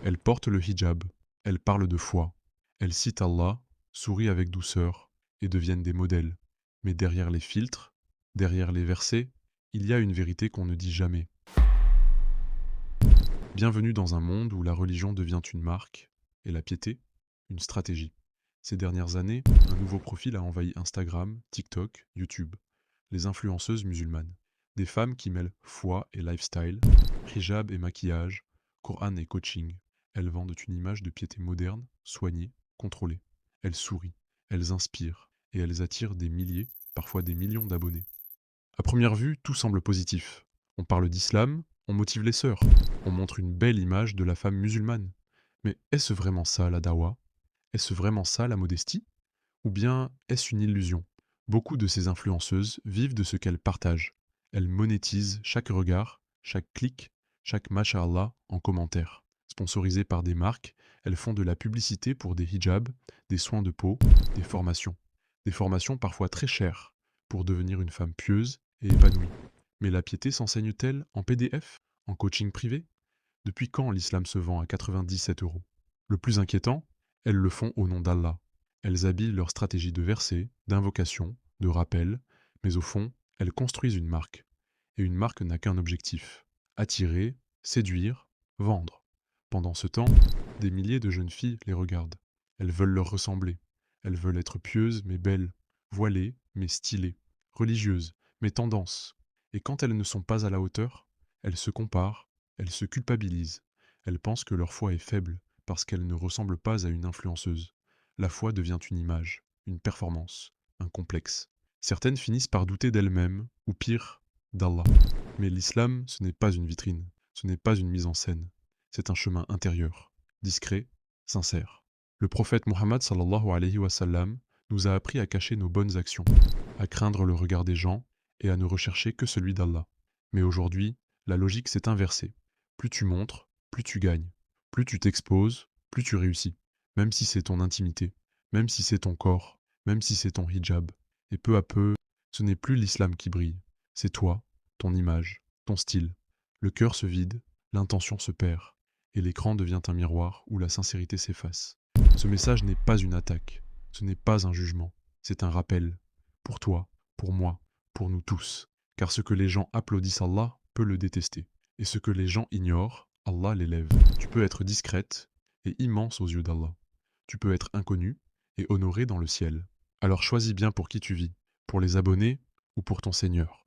Elles portent le hijab, elles parlent de foi, elles citent Allah, sourient avec douceur et deviennent des modèles. Mais derrière les filtres, derrière les versets, il y a une vérité qu'on ne dit jamais. Bienvenue dans un monde où la religion devient une marque et la piété, une stratégie. Ces dernières années, un nouveau profil a envahi Instagram, TikTok, YouTube. Les influenceuses musulmanes. Des femmes qui mêlent foi et lifestyle, hijab et maquillage, Coran et coaching. Elles vendent une image de piété moderne, soignée, contrôlée. Elles sourient, elles inspirent et elles attirent des milliers, parfois des millions d'abonnés. À première vue, tout semble positif. On parle d'islam, on motive les sœurs, on montre une belle image de la femme musulmane. Mais est-ce vraiment ça la dawa? Est-ce vraiment ça la modestie? Ou bien est-ce une illusion? Beaucoup de ces influenceuses vivent de ce qu'elles partagent. Elles monétisent chaque regard, chaque clic, chaque masha'Allah en commentaire. Sponsorisées par des marques, elles font de la publicité pour des hijabs, des soins de peau, des formations. Des formations parfois très chères pour devenir une femme pieuse et épanouie. Mais la piété s'enseigne-t-elle en PDF? En coaching privé? Depuis quand l'islam se vend à 97 €? Le plus inquiétant, elles le font au nom d'Allah. Elles habillent leur stratégie de versets, d'invocation, de rappel, mais au fond, elles construisent une marque. Et une marque n'a qu'un objectif: attirer, séduire, vendre. Pendant ce temps, des milliers de jeunes filles les regardent. Elles veulent leur ressembler. Elles veulent être pieuses mais belles, voilées mais stylées, religieuses mais tendances. Et quand elles ne sont pas à la hauteur, elles se comparent, elles se culpabilisent. Elles pensent que leur foi est faible parce qu'elles ne ressemblent pas à une influenceuse. La foi devient une image, une performance, un complexe. Certaines finissent par douter d'elles-mêmes, ou pire, d'Allah. Mais l'islam, ce n'est pas une vitrine, ce n'est pas une mise en scène. C'est un chemin intérieur, discret, sincère. Le prophète Mohammed sallallahu alayhi wa sallam nous a appris à cacher nos bonnes actions, à craindre le regard des gens et à ne rechercher que celui d'Allah. Mais aujourd'hui, la logique s'est inversée. Plus tu montres, plus tu gagnes. Plus tu t'exposes, plus tu réussis. Même si c'est ton intimité, même si c'est ton corps, même si c'est ton hijab. Et peu à peu, ce n'est plus l'islam qui brille. C'est toi, ton image, ton style. Le cœur se vide, l'intention se perd, et l'écran devient un miroir où la sincérité s'efface. Ce message n'est pas une attaque, ce n'est pas un jugement, c'est un rappel. Pour toi, pour moi, pour nous tous. Car ce que les gens applaudissent Allah peut le détester. Et ce que les gens ignorent, Allah l'élève. Tu peux être discrète et immense aux yeux d'Allah. Tu peux être inconnue et honorée dans le ciel. Alors choisis bien pour qui tu vis, pour les abonnés ou pour ton Seigneur.